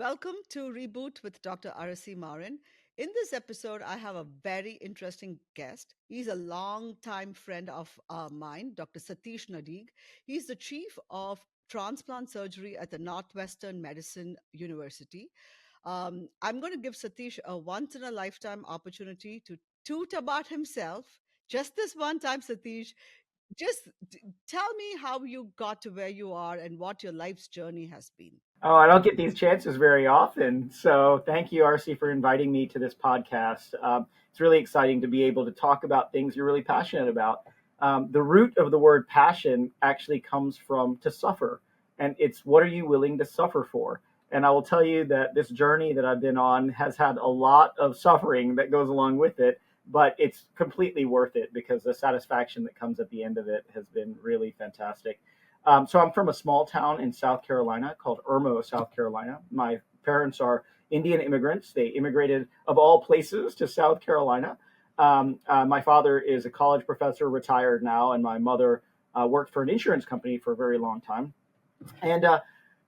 Welcome to Reboot with Dr. Arasi Marin. In this episode, I have a very interesting guest. He's a longtime friend of mine, Dr. Satish Nadig. He's the chief of transplant surgery at the Northwestern Medicine University. I'm going to give Satish a once in a lifetime opportunity to toot about himself. Just this one time, Satish, tell me how you got to where you are and what your life's journey has been. Oh, I don't get these chances very often. So thank you, RC, for inviting me to this podcast. It's really exciting to be able to talk about things you're really passionate about. The root of the word passion actually comes from to suffer, and it's what are you willing to suffer for? And I will tell you that this journey that I've been on has had a lot of suffering that goes along with it, but it's completely worth it because the satisfaction that comes at the end of it has been really fantastic. So I'm from a small town in South Carolina called Irmo, South Carolina. My parents are Indian immigrants. They immigrated, of all places, to South Carolina. My father is a college professor, retired now, and my mother worked for an insurance company for a very long time. And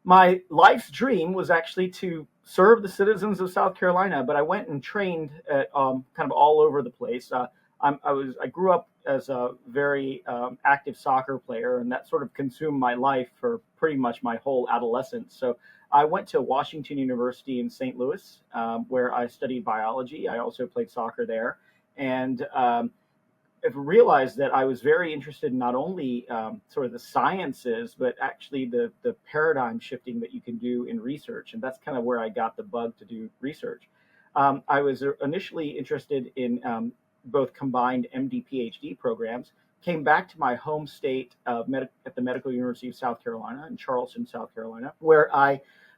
my life's dream was actually to serve the citizens of South Carolina, but I went and trained at kind of all over the place. I grew up as a very active soccer player, and that sort of consumed my life for pretty much my whole adolescence. So I went to Washington University in St. Louis, where I studied biology. I also played soccer there, and I've realized that I was very interested in not only sort of the sciences, but actually the paradigm shifting that you can do in research. And that's kind of where I got the bug to do research. I was initially interested in both combined MD PhD programs, came back to my home state at the Medical University of South Carolina in Charleston, South Carolina, where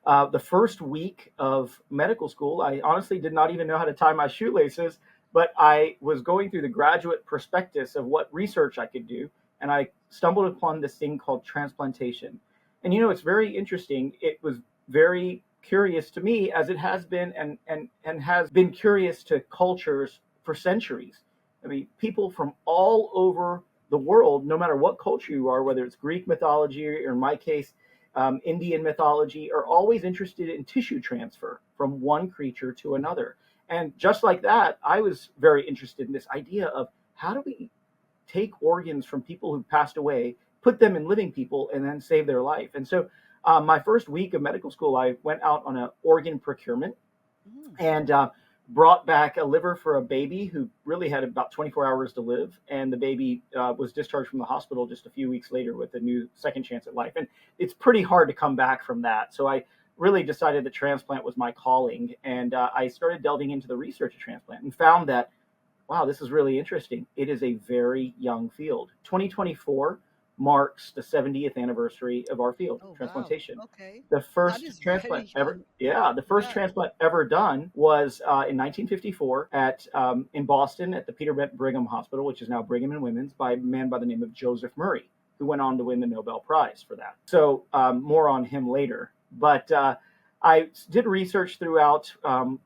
the first week of medical school, I honestly did not even know how to tie my shoelaces, but I was going through the graduate prospectus of what research I could do, and I stumbled upon this thing called transplantation. And it's very interesting. It was very curious to me, as it has been and has been curious to cultures for centuries. I mean, people from all over the world, no matter what culture you are, whether it's Greek mythology or in my case, Indian mythology, are always interested in tissue transfer from one creature to another. And just like that, I was very interested in this idea of how do we take organs from people who passed away, put them in living people, and then save their life. And so my first week of medical school, I went out on an organ procurement and brought back a liver for a baby who really had about 24 hours to live. And the baby was discharged from the hospital just a few weeks later with a new second chance at life. And it's pretty hard to come back from that. So I really decided that transplant was my calling. And I started delving into the research of transplant and found that, wow, this is really interesting. It is a very young field. 2024 marks the 70th anniversary of our field, Oh, wow. transplantation. Okay. The That first is transplant very ever, young. yeah, the first Yeah. transplant ever done was in 1954 in Boston at the Peter Brigham Hospital, which is now Brigham and Women's, by a man by the name of Joseph Murray, who went on to win the Nobel Prize for that. So more on him later. But I did research throughout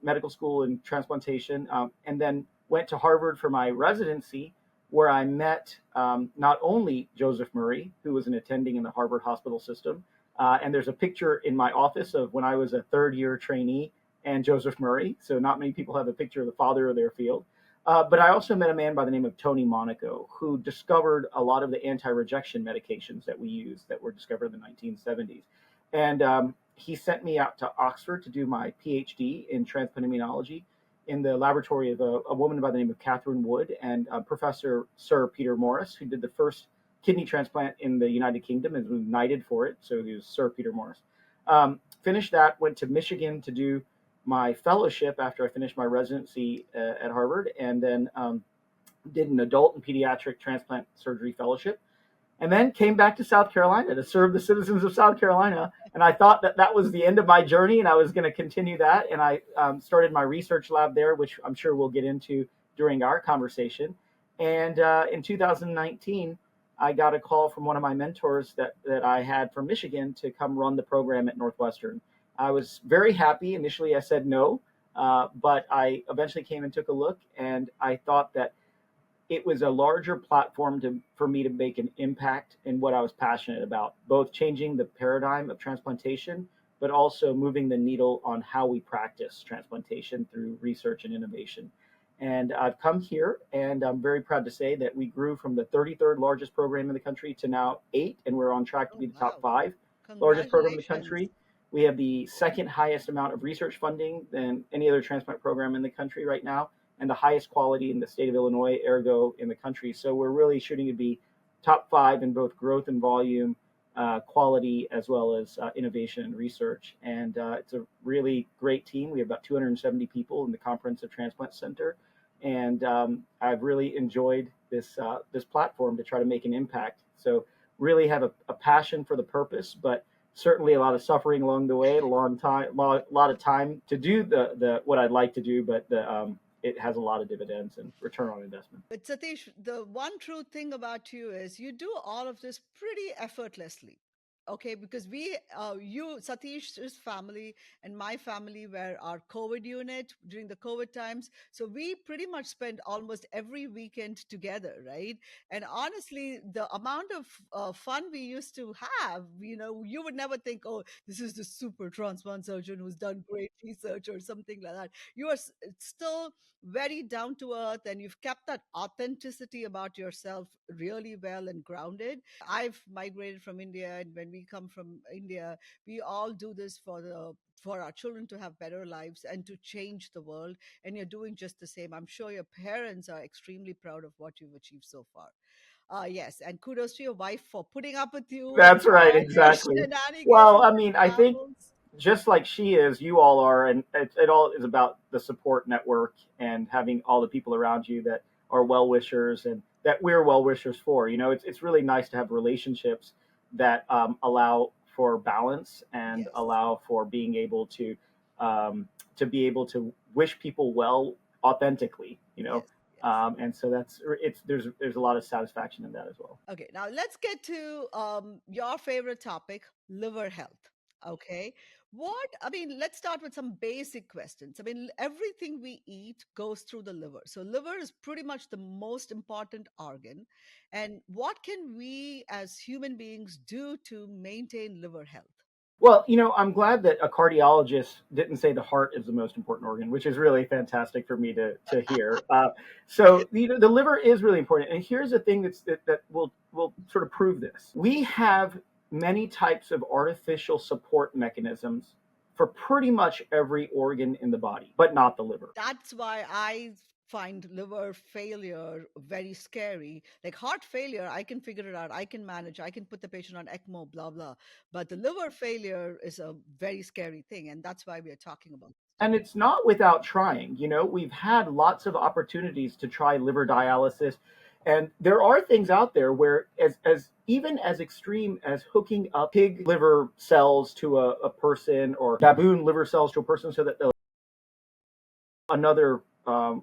medical school and transplantation, and then went to Harvard for my residency, where I met not only Joseph Murray, who was an attending in the Harvard hospital system, and there's a picture in my office of when I was a third year trainee and Joseph Murray. So not many people have a picture of the father of their field. But I also met a man by the name of Tony Monaco, who discovered a lot of the anti-rejection medications that we use that were discovered in the 1970s. And he sent me out to Oxford to do my PhD in transplant immunology in the laboratory of a woman by the name of Catherine Wood and Professor Sir Peter Morris, who did the first kidney transplant in the United Kingdom and was knighted for it. So he was Sir Peter Morris. Finished that, went to Michigan to do my fellowship after I finished my residency at Harvard, and then did an adult and pediatric transplant surgery fellowship, and then came back to South Carolina to serve the citizens of South Carolina. And I thought that that was the end of my journey, and I was going to continue that. And I started my research lab there, which I'm sure we'll get into during our conversation. And in 2019, I got a call from one of my mentors that I had from Michigan to come run the program at Northwestern. I was very happy. Initially, I said no, but I eventually came and took a look, and I thought that it was a larger platform for me to make an impact in what I was passionate about, both changing the paradigm of transplantation, but also moving the needle on how we practice transplantation through research and innovation. And I've come here, and I'm very proud to say that we grew from the 33rd largest program in the country to now 8, and we're on track to Oh, be the top wow. 5 largest program in the Congratulations. country. We have the second highest amount of research funding than any other transplant program in the country right now, and the highest quality in the state of Illinois, ergo in the country. So we're really shooting to be top 5 in both growth and volume, quality, as well as innovation and research. And it's a really great team. We have about 270 people in the Comprehensive Transplant Center, and I've really enjoyed this platform to try to make an impact. So really have a passion for the purpose, but certainly a lot of suffering along the way, a long time, lot of time to do the what I'd like to do, but it has a lot of dividends and return on investment. But Satish, the one true thing about you is you do all of this pretty effortlessly. Okay, because you, Satish's family and my family were our COVID unit during the COVID times. So we pretty much spent almost every weekend together, right? And honestly, the amount of fun we used to have, you would never think, oh, this is the super transplant surgeon who's done great research or something like that. You are still very down to earth, and you've kept that authenticity about yourself really well and grounded. I've migrated from India, and when we come from India, we all do this for our children to have better lives and to change the world, and you're doing just the same. I'm sure your parents are extremely proud of what you've achieved so far. Yes, and kudos to your wife for putting up with you and That's right, all your exactly. Well, shenanigans I and mean, I think travels. just like she is, you all are, and it all is about the support network and having all the people around you that are well wishers and that we're well wishers for. It's really nice to have relationships that allow for balance and Yes, allow for being able to be able to wish people well authentically. yes, yes. And so there's a lot of satisfaction in that as well. Okay, now let's get to your favorite topic, liver health. Okay, let's start with some basic questions. I mean, everything we eat goes through the liver. So, liver is pretty much the most important organ. And what can we as human beings do to maintain liver health? Well, I'm glad that a cardiologist didn't say the heart is the most important organ, which is really fantastic for me to hear. So, the liver is really important. And here's the thing that will sort of prove this. We have many types of artificial support mechanisms for pretty much every organ in the body, but not the liver. That's why I find liver failure very scary. Like heart failure, I can figure it out. I can manage. I can put the patient on ECMO, blah, blah. But the liver failure is a very scary thing. And that's why we are talking about this And today. it's not without trying. We've had lots of opportunities to try liver dialysis, and there are things out there where, as even as extreme as hooking up pig liver cells to a person or baboon liver cells to a person, so that another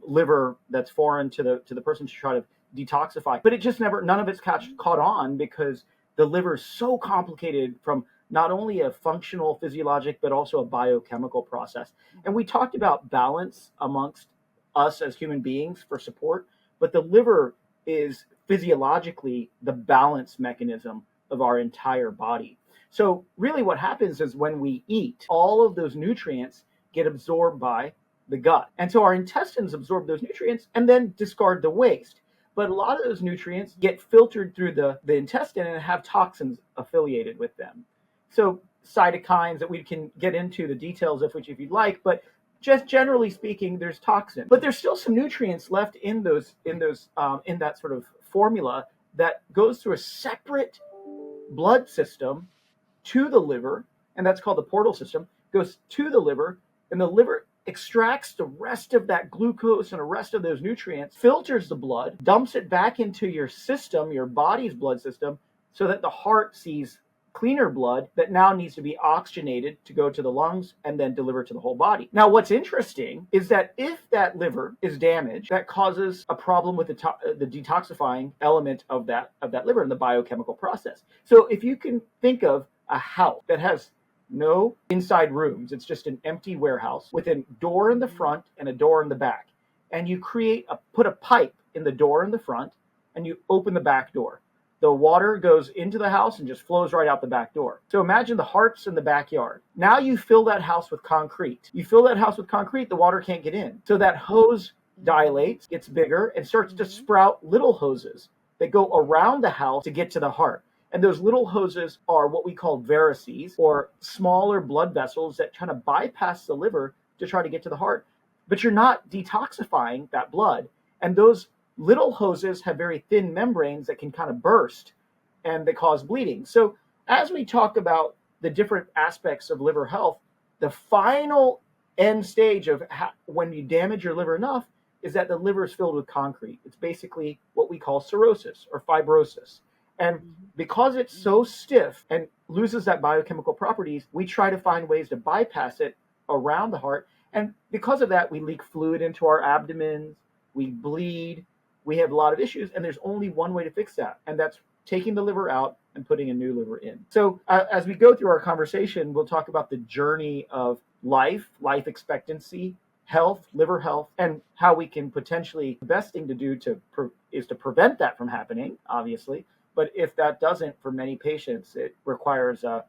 liver that's foreign to the person to try to detoxify. But it just never, none of it's caught on because the liver is so complicated from not only a functional physiologic but also a biochemical process. And we talked about balance amongst us as human beings for support, but the liver is physiologically the balance mechanism of our entire body. So really what happens is when we eat, all of those nutrients get absorbed by the gut. And so our intestines absorb those nutrients and then discard the waste. But a lot of those nutrients get filtered through the intestine and have toxins affiliated with them. So cytokines that we can get into the details of which if you'd like, but just generally speaking, there's toxin. But there's still some nutrients left in that sort of formula that goes through a separate blood system to the liver, and that's called the portal system, goes to the liver, and the liver extracts the rest of that glucose and the rest of those nutrients, filters the blood, dumps it back into your system, your body's blood system, so that the heart sees cleaner blood that now needs to be oxygenated to go to the lungs and then deliver to the whole body. Now, what's interesting is that if that liver is damaged, that causes a problem with the detoxifying element of that liver and the biochemical process. So if you can think of a house that has no inside rooms, it's just an empty warehouse with a door in the Mhm. front and a door in the back, and you put a pipe in the door in the front and you open the back door. the water goes into the house and just flows right out the back door. So imagine the heart's in the backyard. Now you fill that house with concrete. You fill that house with concrete, the water can't get in. So that hose dilates, gets bigger, and starts to sprout little hoses that go around the house to get to the heart. And those little hoses are what we call varices, or smaller blood vessels that kind of bypass the liver to try to get to the heart. But you're not detoxifying that blood. And those little hoses have very thin membranes that can kind of burst and they cause bleeding. So as we talk about the different aspects of liver health, the final end stage of when you damage your liver enough is that the liver is filled with concrete. It's basically what we call cirrhosis or fibrosis. And because it's so stiff and loses that biochemical properties, we try to find ways to bypass it around the heart. And because of that, we leak fluid into our abdomens, we bleed, we have a lot of issues, and there's only one way to fix that, and that's taking the liver out and putting a new liver in. So as we go through our conversation, we'll talk about the journey of life expectancy, health, liver health, and how we can potentially, the best thing to do is to prevent that from happening, obviously. But if that doesn't, for many patients, it requires a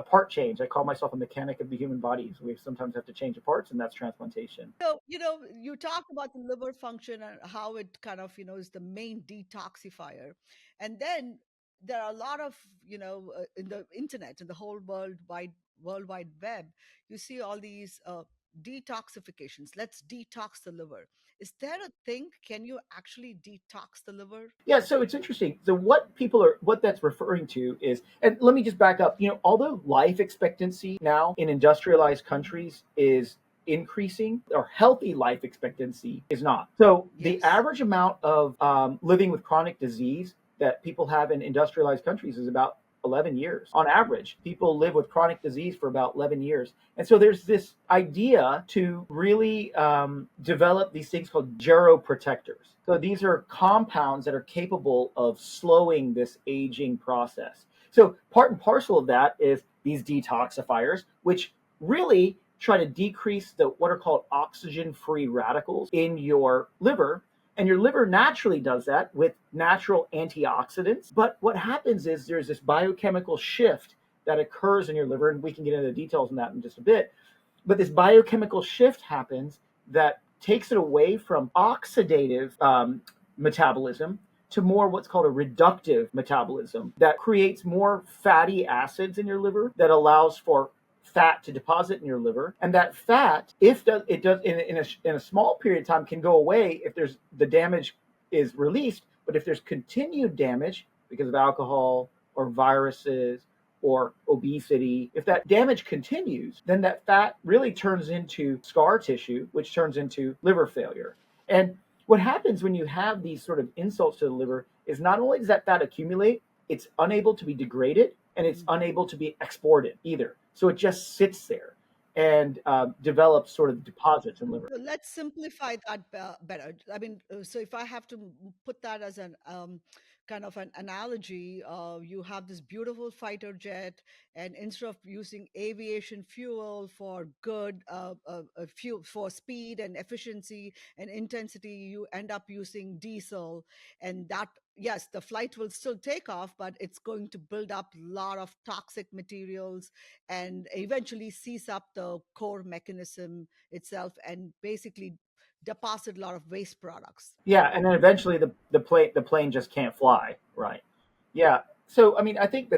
part change. I call myself a mechanic of the human body. So we sometimes have to change the parts, and that's transplantation. So, you talked about the liver function and how it kind of, is the main detoxifier. And then there are a lot of, in the internet, in the whole World Wide Web, you see all these detoxifications. Let's detox the liver. Is there a thing? Can you actually detox the liver? Yeah, so it's interesting. So what that's referring to is, and let me just back up. Although life expectancy now in industrialized countries is increasing, or healthy life expectancy is not. So the Yes. average amount of living with chronic disease that people have in industrialized countries is about 11 years. On average, people live with chronic disease for about 11 years. And so there's this idea to really develop these things called geroprotectors. So these are compounds that are capable of slowing this aging process. So part and parcel of that is these detoxifiers, which really try to decrease what are called oxygen-free radicals in your liver. And your liver naturally does that with natural antioxidants. But what happens is there's this biochemical shift that occurs in your liver, and we can get into the details on that in just a bit. But this biochemical shift happens that takes it away from oxidative metabolism to more what's called a reductive metabolism that creates more fatty acids in your liver that allows for fat to deposit in your liver, and that fat, if it does in a small period of time, can go away if the damage is released. But if there's continued damage because of alcohol or viruses or obesity, if that damage continues, then that fat really turns into scar tissue, which turns into liver failure. And what happens when you have these sort of insults to the liver is not only does that fat accumulate, it's unable to be degraded and it's unable to be exported either. So it just sits there and develops sort of deposits in liver. So let's simplify that better. I mean, so if I have to put that as an kind of an analogy, you have this beautiful fighter jet, and instead of using aviation fuel for good fuel for speed and efficiency and intensity, you end up using diesel, and that, yes, the flight will still take off, but it's going to build up a lot of toxic materials and eventually seize up the core mechanism itself and basically deposit a lot of waste products. Yeah, and then eventually the plane just can't fly, right? Yeah. So I mean, I think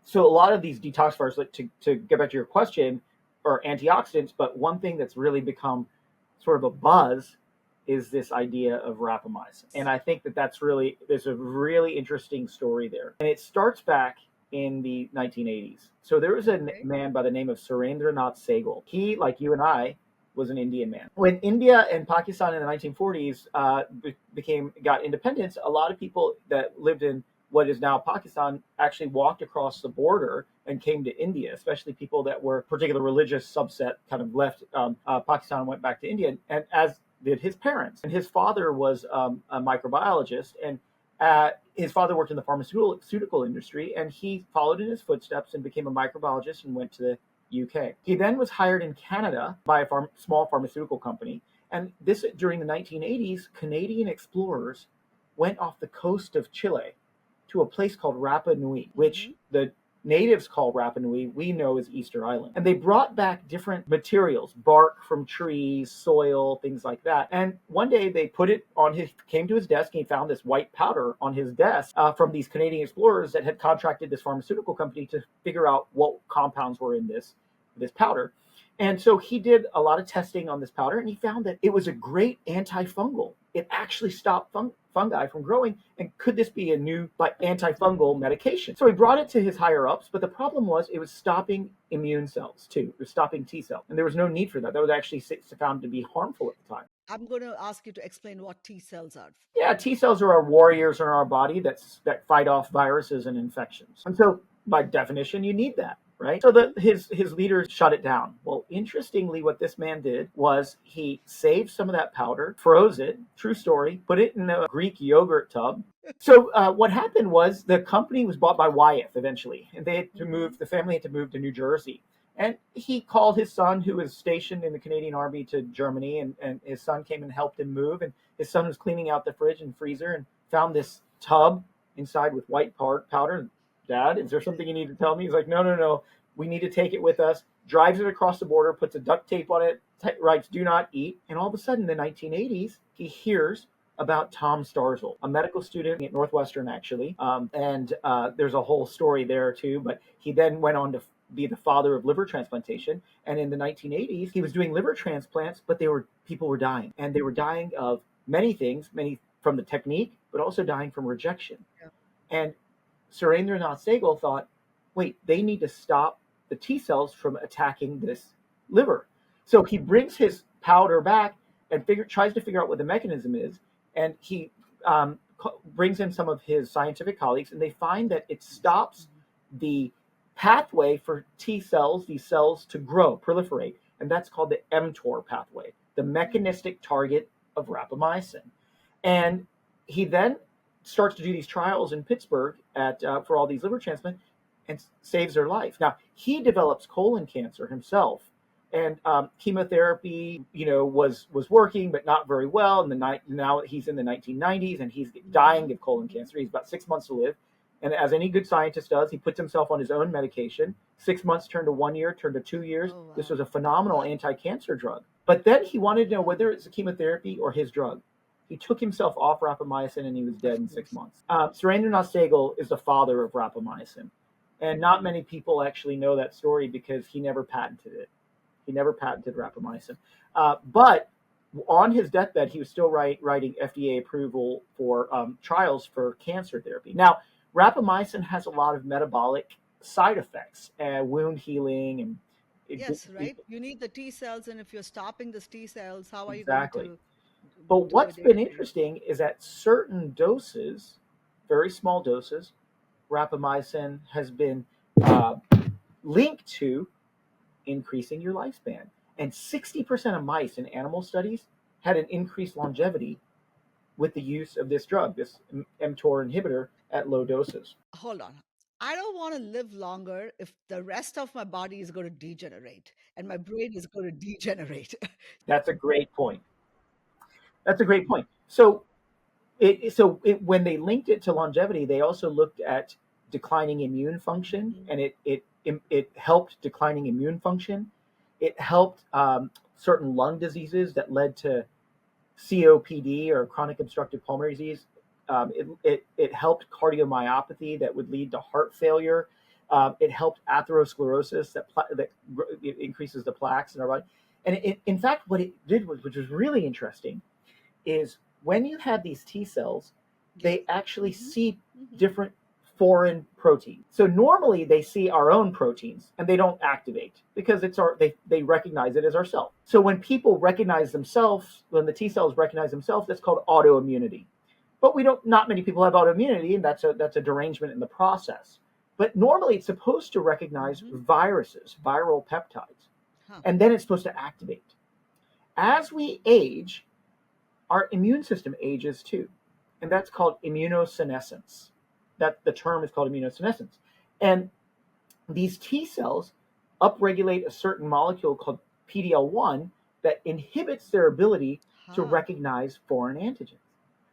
so a lot of these detoxifiers, like to get back to your question, are antioxidants, but one thing that's really become sort of a buzz is this idea of rapamycin. And I think there's a really interesting story there. And it starts back in the 1980s. So there was a Okay. man by the name of Surendranath Sehgal. He, like you and I, was an Indian man. When India and Pakistan in the 1940s got independence, a lot of people that lived in what is now Pakistan actually walked across the border and came to India, especially people that were particular religious subset kind of left Pakistan and went back to India, and as did his parents. And his father was a microbiologist, and his father worked in the pharmaceutical industry, and he followed in his footsteps and became a microbiologist and went to the UK. He then was hired in Canada by a small pharmaceutical company, and this during the 1980s, Canadian explorers went off the coast of Chile to a place called Rapa Nui, Mm-hmm. which the natives call Rapa Nui, we know as Easter Island. And they brought back different materials, bark from trees, soil, things like that. And one day they put it on came to his desk and he found this white powder on his desk from these Canadian explorers that had contracted this pharmaceutical company to figure out what compounds were in this powder. And so he did a lot of testing on this powder and he found that it was a great antifungal. It actually stopped fungi from growing. And could this be a new antifungal medication? So he brought it to his higher ups, but the problem was it was stopping immune cells too. It was stopping T cells. And there was no need for that. That was actually found to be harmful at the time. I'm going to ask you to explain what T cells are. Yeah, T cells are our warriors in our body that fight off viruses and infections. And so by definition, you need that, right? So his leaders shut it down. Well, interestingly, what this man did was he saved some of that powder, froze it, true story, put it in a Greek yogurt tub. So what happened was the company was bought by Wyeth eventually, and they had to move. The family had to move to New Jersey. And he called his son, who was stationed in the Canadian Army, to Germany, and his son came and helped him move. And his son was cleaning out the fridge and freezer and found this tub inside with white powder. Dad, is there something you need to tell me? He's like, no. We need to take it with us. Drives it across the border, puts a duct tape on it, writes, "Do not eat." And all of a sudden, in the 1980s, he hears about Tom Starzl, a medical student at Northwestern, actually. And there's a whole story there, too. But he then went on to be the father of liver transplantation. And in the 1980s, he was doing liver transplants, but people were dying. And they were dying of many things, many from the technique, but also dying from rejection. Yeah. And Surendranath Sehgal thought, wait, they need to stop the T cells from attacking this liver. So he brings his powder back and tries to figure out what the mechanism is. And he brings in some of his scientific colleagues, and they find that it stops the pathway for T cells, these cells, to grow, proliferate. And that's called the mTOR pathway, the mechanistic target of rapamycin. And he then starts to do these trials in Pittsburgh for all these liver transplants and saves their life. Now, he develops colon cancer himself. And chemotherapy, was working, but not very well. And now he's in the 1990s, and he's dying of colon cancer. He's about 6 months to live. And as any good scientist does, he puts himself on his own medication. 6 months turned to 1 year, turned to 2 years. Oh, wow. This was a phenomenal anti-cancer drug. But then he wanted to know whether it's the chemotherapy or his drug. He took himself off rapamycin, and he was dead in 6 months. Surendranath Sehgal is the father of rapamycin. And not many people actually know that story because he never patented it. He never patented rapamycin. But on his deathbed, he was still writing FDA approval for trials for cancer therapy. Now, rapamycin has a lot of metabolic side effects, wound healing, and yes, right. You need the T cells, and if you're stopping the T cells, how are exactly. you going to? But what's been interesting is at certain doses, very small doses, rapamycin has been linked to increasing your lifespan. And 60% of mice in animal studies had an increased longevity with the use of this drug, this mTOR inhibitor at low doses. Hold on. I don't want to live longer if the rest of my body is going to degenerate and my brain is going to degenerate. That's a great point. That's a great point. So when they linked it to longevity, they also looked at declining immune function, and it helped declining immune function. It helped certain lung diseases that led to COPD, or chronic obstructive pulmonary disease. It helped cardiomyopathy that would lead to heart failure. It helped atherosclerosis that increases the plaques in our body. And in fact, what it did was, which was really interesting, is when you have these T cells, they actually see different foreign proteins. So normally they see our own proteins and they don't activate because they recognize it as ourself. So when people recognize themselves, when the T cells recognize themselves, that's called autoimmunity. But not many people have autoimmunity, and that's a derangement in the process. But normally it's supposed to recognize viruses, viral peptides, and then it's supposed to activate. As we age, our immune system ages too, and that's called immunosenescence. That the term is called immunosenescence. And these T cells upregulate a certain molecule called PD-L1 that inhibits their ability to recognize foreign antigens.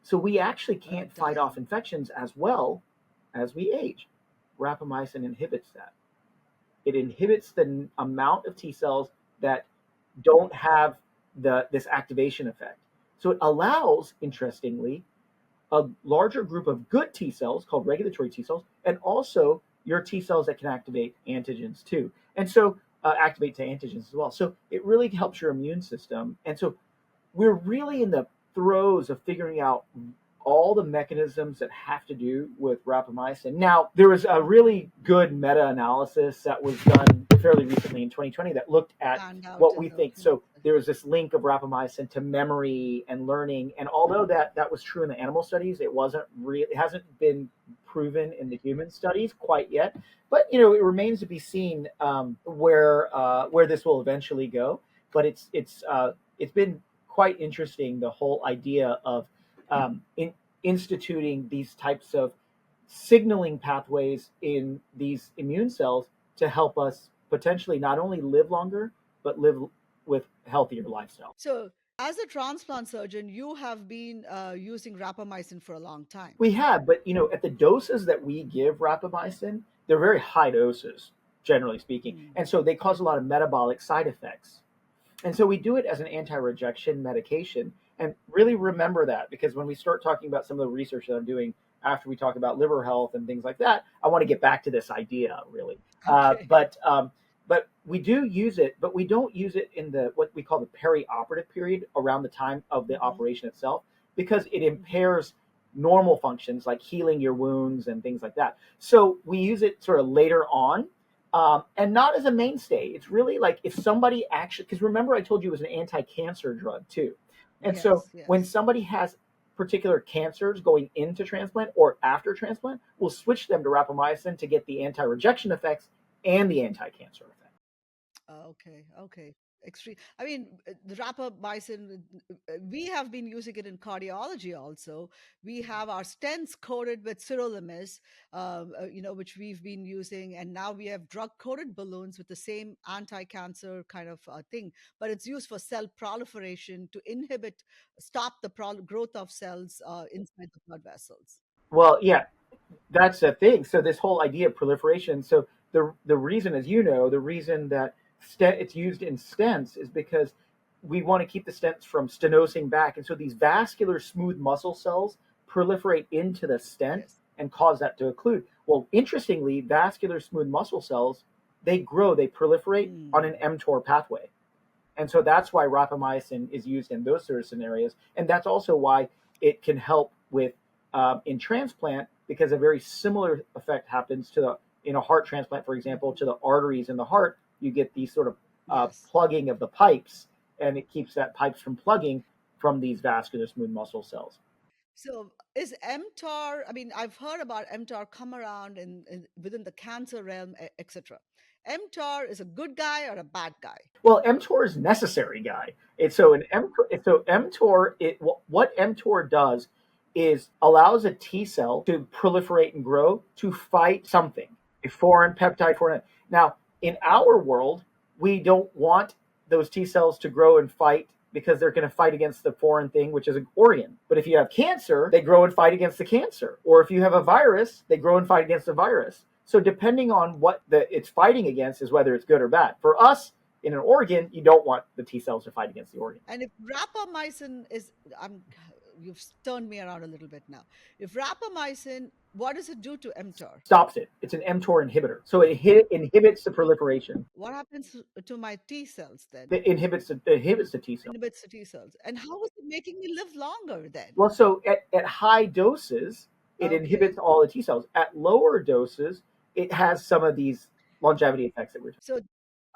So we actually Oh, can't fight off damn. infections as well as we age. Rapamycin inhibits that. It inhibits the amount of T cells that don't have this activation effect. So it allows, interestingly, a larger group of good T cells called regulatory T cells, and also your T cells that can activate antigens too. And so activate to antigens as well. So it really helps your immune system. And so we're really in the throes of figuring out all the mechanisms that have to do with rapamycin. Now, there was a really good meta-analysis that was done fairly recently in 2020 that looked at Panned out what in we the think. human So there was this link of rapamycin to memory and learning, and although that was true in the animal studies, it hasn't been proven in the human studies quite yet. But it remains to be seen where this will eventually go. But it's been quite interesting, the whole idea of instituting these types of signaling pathways in these immune cells to help us potentially not only live longer, but live with healthier lifestyle. So, as a transplant surgeon, you have been using rapamycin for a long time. We have, but at the doses that we give rapamycin, they're very high doses, generally speaking, Mm. and so they cause a lot of metabolic side effects. And so we do it as an anti-rejection medication. And really remember that, because when we start talking about some of the research that I'm doing after we talk about liver health and things like that, I want to get back to this idea really. Uh, Okay. but um, but we do use it, but we don't use it in the what we call the perioperative period around the time of the Hmm. operation itself, because it Hmm. impairs normal functions like healing your wounds and things like that. So we use it sort of later on, and not as a mainstay. It's really like if somebody actually, because remember I told you it was an anti-cancer drug too, and so Yes, when yes. somebody has particular cancers going into transplant or after transplant, we'll switch them to rapamycin to get the anti-rejection effects and the anti-cancer effect. Okay, okay. Extreme. I mean, the rapamycin, we have been using it in cardiology also. We have our stents coated with sirolimus, which we've been using. And now we have drug coated balloons with the same anti cancer kind of thing. But it's used for cell proliferation to stop the growth of cells inside the blood vessels. Well, yeah, that's the thing. So this whole idea of proliferation. So the reason, as you know, the reason that it's used in stents is because we want to keep the stents from stenosing back, and so these vascular smooth muscle cells proliferate into the stent Yes. and cause that to occlude. Well, interestingly, vascular smooth muscle cells, they proliferate on an Mm. mTOR pathway. And so that's why rapamycin is used in those sort of scenarios. And that's also why it can help with in transplant, because a very similar effect happens to in a heart transplant, for example, Mhm. to the arteries in the heart. You get these sort of Yes. plugging of the pipes, and it keeps that pipes from plugging from these vascular smooth muscle cells. So is mTOR, I mean, I've heard about mTOR come around within the cancer realm, etc. mTOR is a good guy or a bad guy? Well, mTOR is necessary, guy. It's so an M so mTOR. What mTOR does is allows a T cell to proliferate and grow to fight something, a foreign peptide foreign. Now, in our world, we don't want those T cells to grow and fight because they're going to fight against the foreign thing, which is an organ. But if you have cancer, they grow and fight against the cancer. Or if you have a virus, they grow and fight against the virus. So depending on what it's fighting against is whether it's good or bad. For us, in an organ, you don't want the T cells to fight against the organ. And if rapamycin is, I'm, you've turned me around a little bit now. If rapamycin, what does it do to mTOR? Stops it. It's an mTOR inhibitor. So it inhibits the proliferation. What happens to my T cells then? It inhibits the T cell. Inhibits the T cells. And how is it making me live longer then? Well, so at high doses, it Okay. inhibits all the T cells. At lower doses, it has some of these longevity effects that we're talking. So,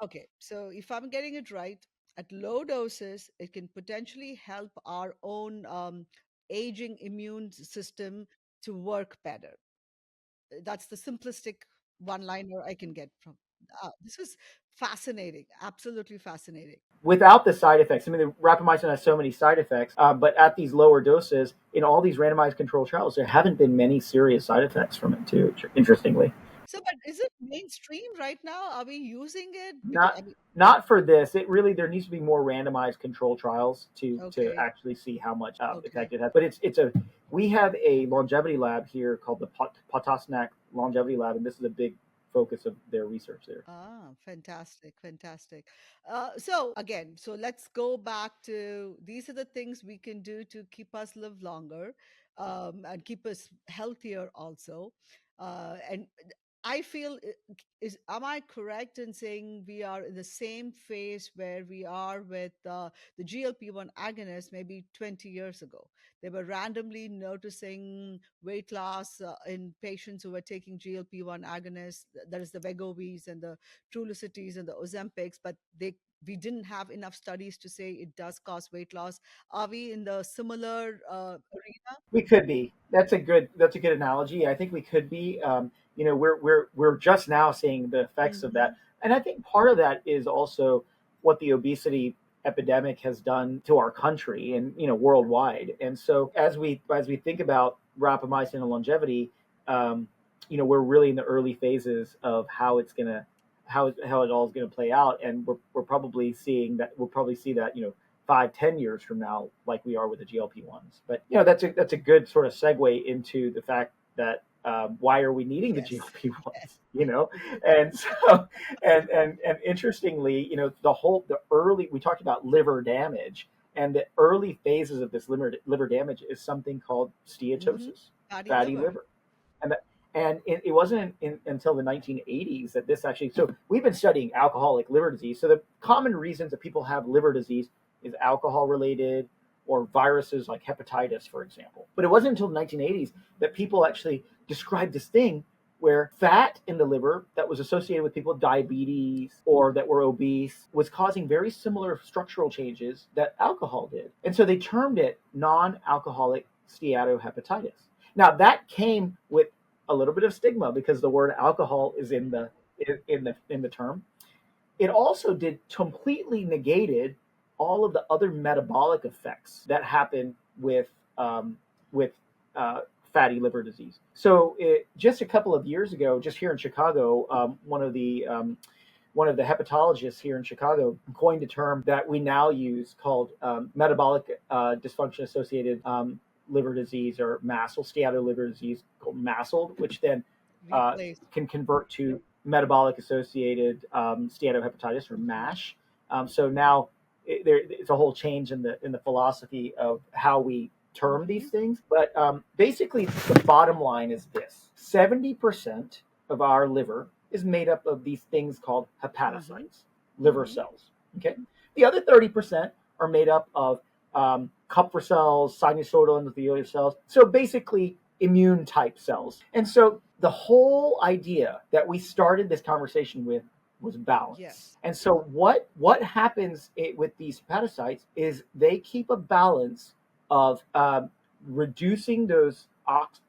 okay. So, if I'm getting it right, at low doses, it can potentially help our own aging immune system to work better. That's the simplistic one liner I can get from. This is fascinating. Absolutely fascinating. Without the side effects. I mean, the rapamycin has so many side effects, but at these lower doses, in all these randomized controlled trials, there haven't been many serious side effects from it, too. Interestingly. So, but is it mainstream right now? Are we using it? Because Not I mean, not for this. It really there needs to be more randomized control trials to okay, actually see how much okay. effect it has. But it's a we have a longevity lab here called the Potosnak Longevity Lab, and this is a big focus of their research there. Ah, fantastic, fantastic. So again, so let's go back to these are the things we can do to keep us live longer, and keep us healthier also. And I feel is am I correct in saying we are in the same phase where we are with the GLP-1 agonist maybe 20 years ago? They were randomly noticing weight loss in patients who were taking GLP-1 agonists. That is the Wegovys and the Trulicities and the Ozempics, but we didn't have enough studies to say it does cause weight loss. Are we in the similar arena? We could be. That's a good analogy. I think we could be. We're just now seeing the effects of Hmm. that, and I think part of that is also what the obesity epidemic has done to our country and worldwide. And so as we think about rapamycin and longevity, we're really in the early phases of how it all is gonna play out, and we're probably seeing that we'll probably see that 5-10 years from now, like we are with the GLP ones. But that's a good sort of segue into the fact that why are we needing the Yes. GLP Yes. ones? And so and interestingly, the early we talked about liver damage, and the early phases of this liver damage is something called Hmm. steatosis, Fatty fatty liver. liver. And it wasn't until the 1980s that this actually. So we've been studying alcoholic liver disease. So the common reasons that people have liver disease is alcohol related or viruses like hepatitis, for example. But it wasn't until the 1980s that people actually described this thing where fat in the liver that was associated with people with diabetes or that were obese was causing very similar structural changes that alcohol did. And so they termed it non-alcoholic steatohepatitis. Now that came with a little bit of stigma because the word alcohol is in the term. It also did completely negated all of the other metabolic effects that happen with uh, fatty liver disease. So just a couple of years ago, just here in Chicago, one of the hepatologists here in Chicago coined a term that we now use called metabolic dysfunction associated liver disease, or MASL, steatoid liver disease, called MASLed, which then Replace. can convert to metabolic associated steatohepatitis, or MASH. So now it's a whole change in the philosophy of how we term Hmm. these things. But basically, the bottom line is this: 70% of our liver is made up of these things called Hmm. hepatocytes, liver Hmm. cells. Okay, the other 30% are made up of Kupffer cells, sinusoidal endothelial cells. So basically, immune type cells. And so the whole idea that we started this conversation with was balance. Yes. And so what happens with these hepatocytes is they keep a balance of reducing those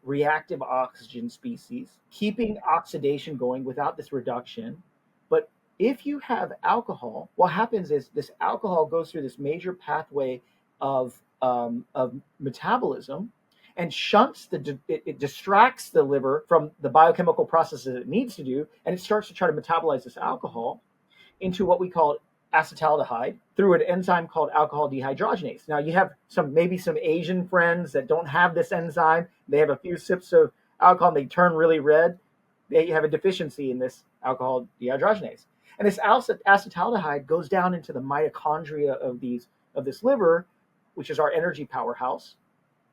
reactive oxygen species, keeping oxidation going without this reduction. But if you have alcohol, what happens is this alcohol goes through this major pathway of metabolism and shunts it distracts the liver from the biochemical processes it needs to do, and it starts to try to metabolize this Hmm. alcohol into what we call acetaldehyde through an enzyme called alcohol dehydrogenase. Now you have maybe some Asian friends that don't have this enzyme. They have a few sips of alcohol and they turn really red. They have a deficiency in this alcohol dehydrogenase. And this acetaldehyde goes down into the mitochondria of this liver, which is our energy powerhouse,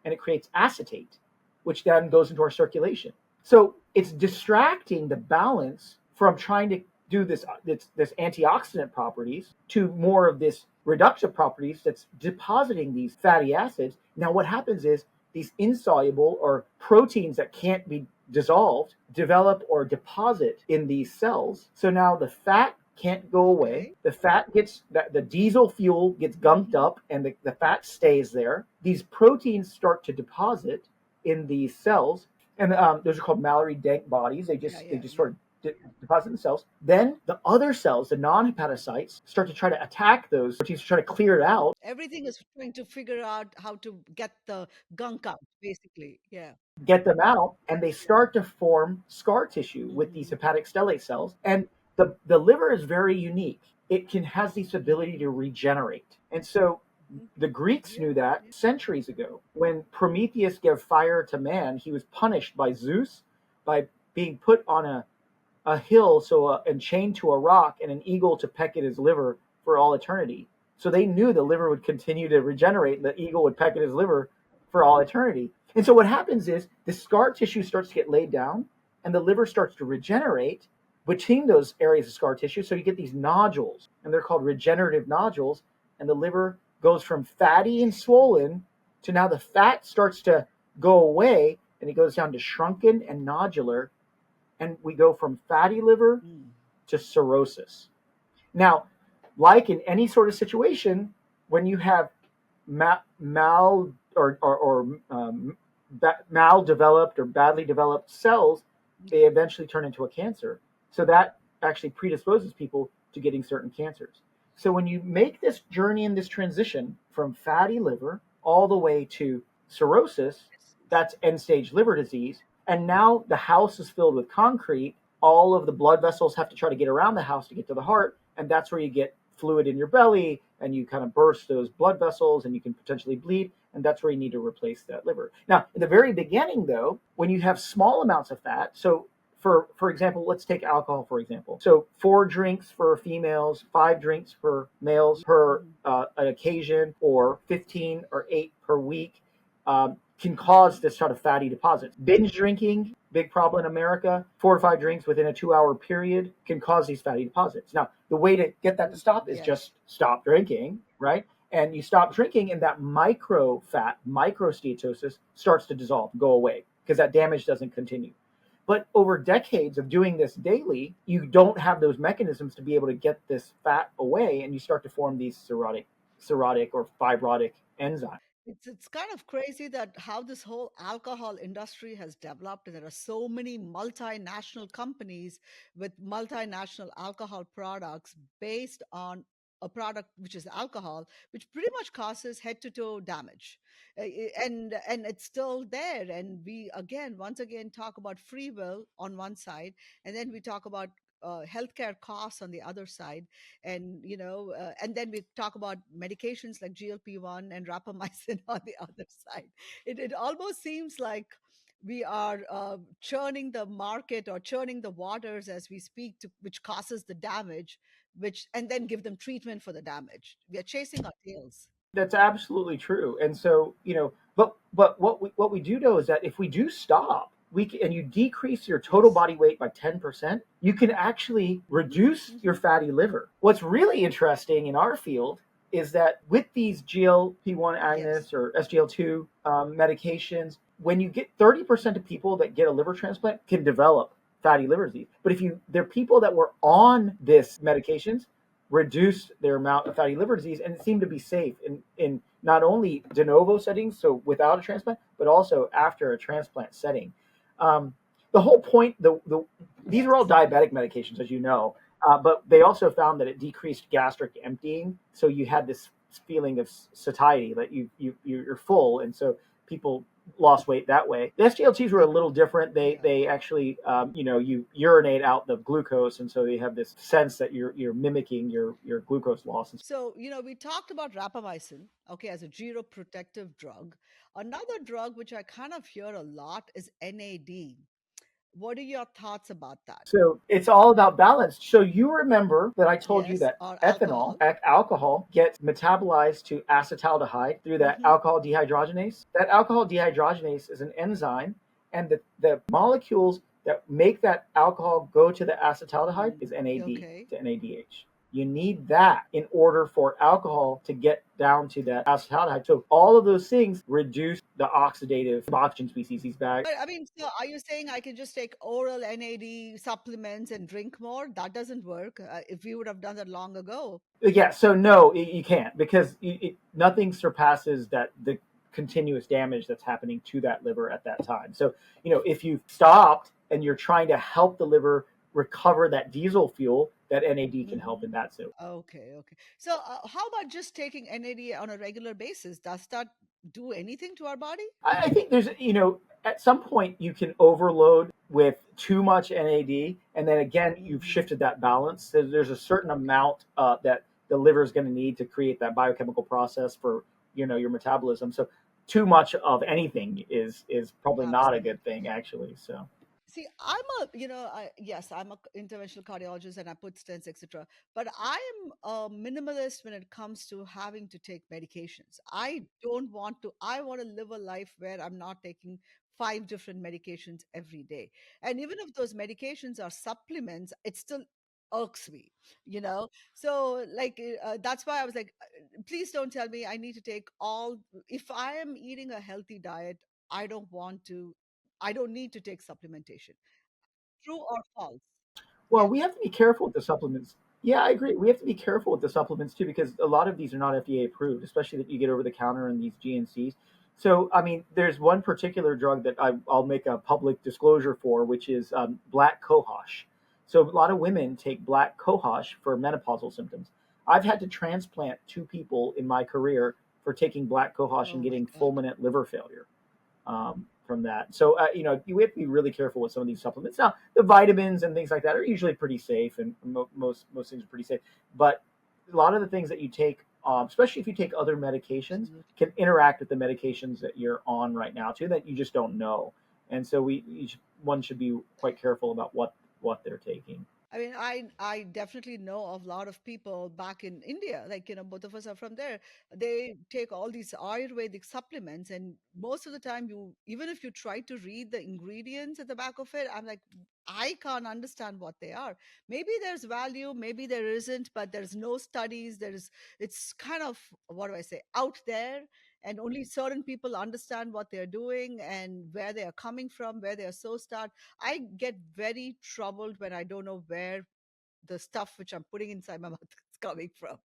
and it creates acetate, which then goes into our circulation. So it's distracting the balance from trying to do this antioxidant properties to more of this reductive properties that's depositing these fatty acids. Now what happens is these insoluble or proteins that can't be dissolved develop or deposit in these cells. So now the fat can't go away. Okay. The fat gets that the diesel fuel gets gunked Hmm. up and the fat stays there. These proteins start to deposit in these cells, and those are called Mallory Dank bodies. They Yeah, just they yeah, just yeah. sort of deposit in the cells. Then the other cells, the non-hepatocytes, start to try to attack those proteins to try to clear it out, Everything is trying to figure out how to get the gunk out, basically. Yeah. get them out, and they start to form scar tissue with these Hmm. hepatic stellate cells. And the liver is very unique. It can has this ability to regenerate. And so the Greeks knew that centuries ago. When Prometheus gave fire to man, he was punished by Zeus by being put on a hill and chained to a rock and an eagle to peck at his liver for all eternity. So they knew the liver would continue to regenerate and the eagle would peck at his liver for all eternity. And so what happens is the scar tissue starts to get laid down and the liver starts to regenerate between those areas of scar tissue. So you get these nodules, and they're called regenerative nodules. And the liver goes from fatty and swollen to now the fat starts to go away and it goes down to shrunken and nodular. And we go from fatty liver to cirrhosis. Now, like in any sort of situation, when you have maldeveloped or badly developed cells, they eventually turn into a cancer. So that actually predisposes people to getting certain cancers. So when you make this journey and this transition from fatty liver all the way to cirrhosis, that's end stage liver disease. And now the house is filled with concrete. All of the blood vessels have to try to get around the house to get to the heart. And that's where you get fluid in your belly and you kind of burst those blood vessels and you can potentially bleed. And that's where you need to replace that liver. Now, in the very beginning, though, when you have small amounts of fat, so for example, let's take alcohol, for example. So 4 drinks for females, 5 drinks for males per an occasion, or 15 or 8 per week can cause this sort of fatty deposits. Binge drinking, big problem in America. 4 to 5 drinks within a 2-hour period can cause these fatty deposits. Now, the way to get that to stop is just stop drinking, right? And you stop drinking, and that micro fat, microsteatosis, starts to dissolve, go away, because that damage doesn't continue. But over decades of doing this daily, you don't have those mechanisms to be able to get this fat away, and you start to form these cirrhotic or fibrotic enzymes. It's kind of crazy that how this whole alcohol industry has developed, and there are so many multinational companies with multinational alcohol products based on a product which is alcohol, which pretty much causes head to toe damage. And it's still there. And we again, once again, talk about free will on one side, and then we talk about healthcare costs on the other side. And and then we talk about medications like GLP-1 and rapamycin on the other side. It almost seems like we are churning the market or churning the waters as we speak, which causes the damage, which and then give them treatment for the damage. We are chasing our tails. That's absolutely true. And so, but what we do know is that if we do stop, and you decrease your total Yes. body weight by 10%, you can actually reduce your Hmm. fatty liver. What's really interesting in our field is that with these GLP-1 Yes. agonists or SGL2 medications, when you get 30% of people that get a liver transplant can develop fatty liver disease. But if there are people that were on this medications reduced their amount of fatty liver disease, and it seemed to be safe in not only de novo settings, so without a transplant, but also after a transplant setting. Um, the whole point, these are all Yes. diabetic medications, as you know, but they also found that it decreased gastric emptying, so you had this feeling of satiety, that you're full, and so people lost weight that way. The SGLTs were a little different. Yeah. They actually you urinate out the glucose, and so you have this sense that you're mimicking your glucose loss. So, we talked about rapamycin, okay, as a geroprotective drug. Another drug which I kind of hear a lot is NAD. What are your thoughts about that? So it's all about balance. So you remember that I told you Yes, that or ethanol, alcohol. alcohol, gets metabolized to acetaldehyde through that Hmm. alcohol dehydrogenase. That alcohol dehydrogenase is an enzyme, and the molecules that make that alcohol go to the acetaldehyde is NAD Okay. to NADH. You need that in order for alcohol to get down to that acetaldehyde. So all of those things reduce the oxidative oxygen species, these bags. But I mean, so are you saying I can just take oral NAD supplements and drink more? That doesn't work. If we would have done that long ago. Yeah, so no, you can't, because nothing surpasses the continuous damage that's happening to that liver at that time. So, if you've stopped and you're trying to help the liver recover that diesel fuel, that NAD can help Hmm. in that. So Okay, okay. So, how about just taking NAD on a regular basis? Does that do anything to our body? I think there's, at some point you can overload with too much NAD, and then again you've Hmm. shifted that balance. So there's a certain Okay, amount that the liver is going to need to create that biochemical process for your metabolism. So too much of anything is probably not a good absolutely. thing, actually. So See, I'm yes, I'm a interventional cardiologist and I put stents, etc. But I am a minimalist when it comes to having to take medications. I want to live a life where I'm not taking five different medications every day. And even if those medications are supplements, it still irks me, you know? So, like, that's why I was like, please don't tell me I need to take if I am eating a healthy diet, I don't want to I don't need to take supplementation. True or false? well, Yes. we have to be careful with the supplements. Yeah, I agree. We have to be careful with the supplements too, because a lot of these are not FDA approved, especially that you get over the counter and these GNCs. So, I mean, there's one particular drug that I'll make a public disclosure for, which is black cohosh. So, a lot of women take black cohosh for menopausal symptoms. I've had to transplant two people in my career for taking black cohosh and Oh my getting God. fulminant liver failure from that. So you have to be really careful with some of these supplements. Now, the vitamins and things like that are usually pretty safe, and most things are pretty safe. But a lot of the things that you take, especially if you take other medications, Absolutely. can interact with the medications that you're on right now too, that you just don't know. And so one should be quite careful about what they're taking. I mean, I definitely know of a lot of people back in India, like, both of us are from there. They take all these Ayurvedic supplements, and most of the time, even if you try to read the ingredients at the back of it, I'm like, I can't understand what they are. Maybe there's value, maybe there isn't, but there's no studies. It's kind of, what do I say, out there, and only certain people understand what they're doing and where they are coming from, where they are so start. I get very troubled when I don't know where the stuff which I'm putting inside my mouth is coming from.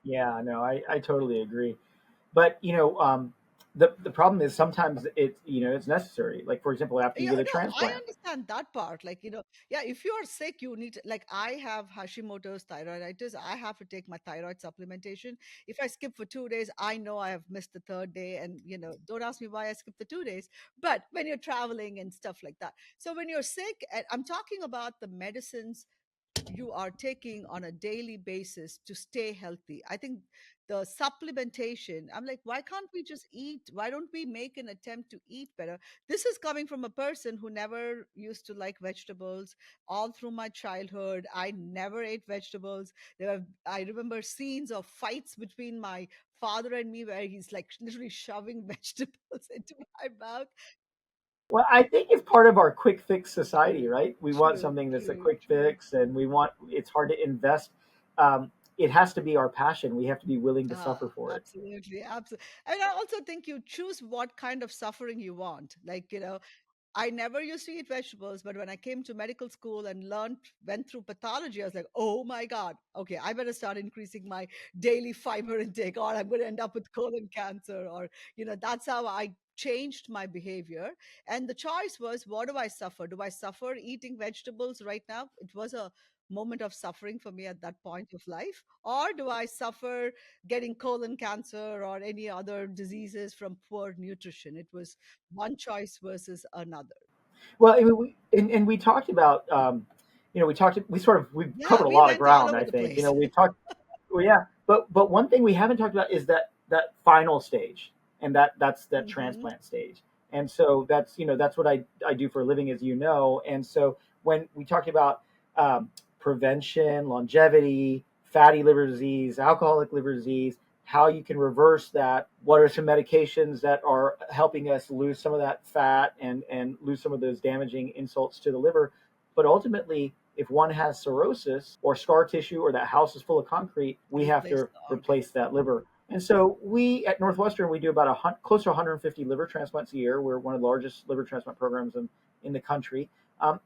Yeah, no, I totally agree. But the problem is sometimes it's necessary. Like for example, after you Yeah, get a no, I transplant. understand that part. Like, yeah, if you are sick, you need like I have Hashimoto's thyroiditis. I have to take my thyroid supplementation. If I skip for 2 days, I know I have missed the third day. And, don't ask me why I skipped the 2 days. But when you're traveling and stuff like that. So when you're sick, and I'm talking about the medicines you are taking on a daily basis to stay healthy. I think the supplementation, I'm like, why can't we just eat? Why don't we make an attempt to eat better? This is coming from a person who never used to like vegetables. All through my childhood, I never ate vegetables. I remember scenes of fights between my father and me where he's like literally shoving vegetables into my mouth. Well, I think it's part of our quick fix society, right? We want True, something that's a true, quick true. fix, and it's hard to invest. It has to be our passion. We have to be willing to Ah, suffer for it. absolutely, absolutely. And I also think you choose what kind of suffering you want. Like, I never used to eat vegetables, but when I came to medical school and went through pathology, I was like, oh my God, okay, I better start increasing my daily fiber intake, or I'm going to end up with colon cancer. Or, that's how I changed my behavior. And the choice was, what do I suffer? Do I suffer eating vegetables right now? It was a moment of suffering for me at that point of life. Or do I suffer getting colon cancer or any other diseases from poor nutrition? It was one choice versus another. Well, I mean, and we talked about, we've Yeah, covered a we lot of went all ground. over I the think place. we talked. Well, yeah, but one thing we haven't talked about is that final stage, and that's that Hmm. transplant stage. And so that's what I do for a living, as you know. And so when we talked about prevention, longevity, fatty liver disease, alcoholic liver disease, how you can reverse that, what are some medications that are helping us lose some of that fat and lose some of those damaging insults to the liver. But ultimately, if one has cirrhosis or scar tissue or that house is full of concrete, we have Replace to the organ. replace that liver. And so we at Northwestern, we do about close to 150 liver transplants a year. We're one of the largest liver transplant programs in the country.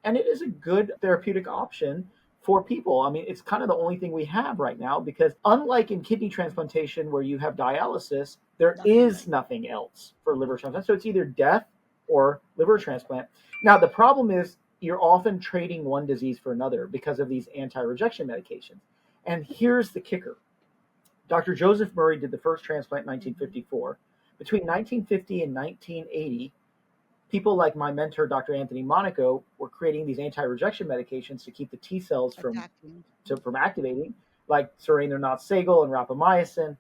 And it is a good therapeutic option for people. I mean, it's kind of the only thing we have right now because, unlike in kidney transplantation where you have dialysis, there Nothing is else. nothing else for liver transplant. So it's either death or liver transplant. Now, the problem is you're often trading one disease for another because of these anti-rejection medications. And here's the kicker: Dr. Joseph Murray did the first transplant in Hmm. 1954. Between 1950 and 1980, people like my mentor, Dr. Anthony Monaco, were creating these anti-rejection medications to keep the T cells Attacking. from activating, like Serena-Not-Segal and Rapamycin.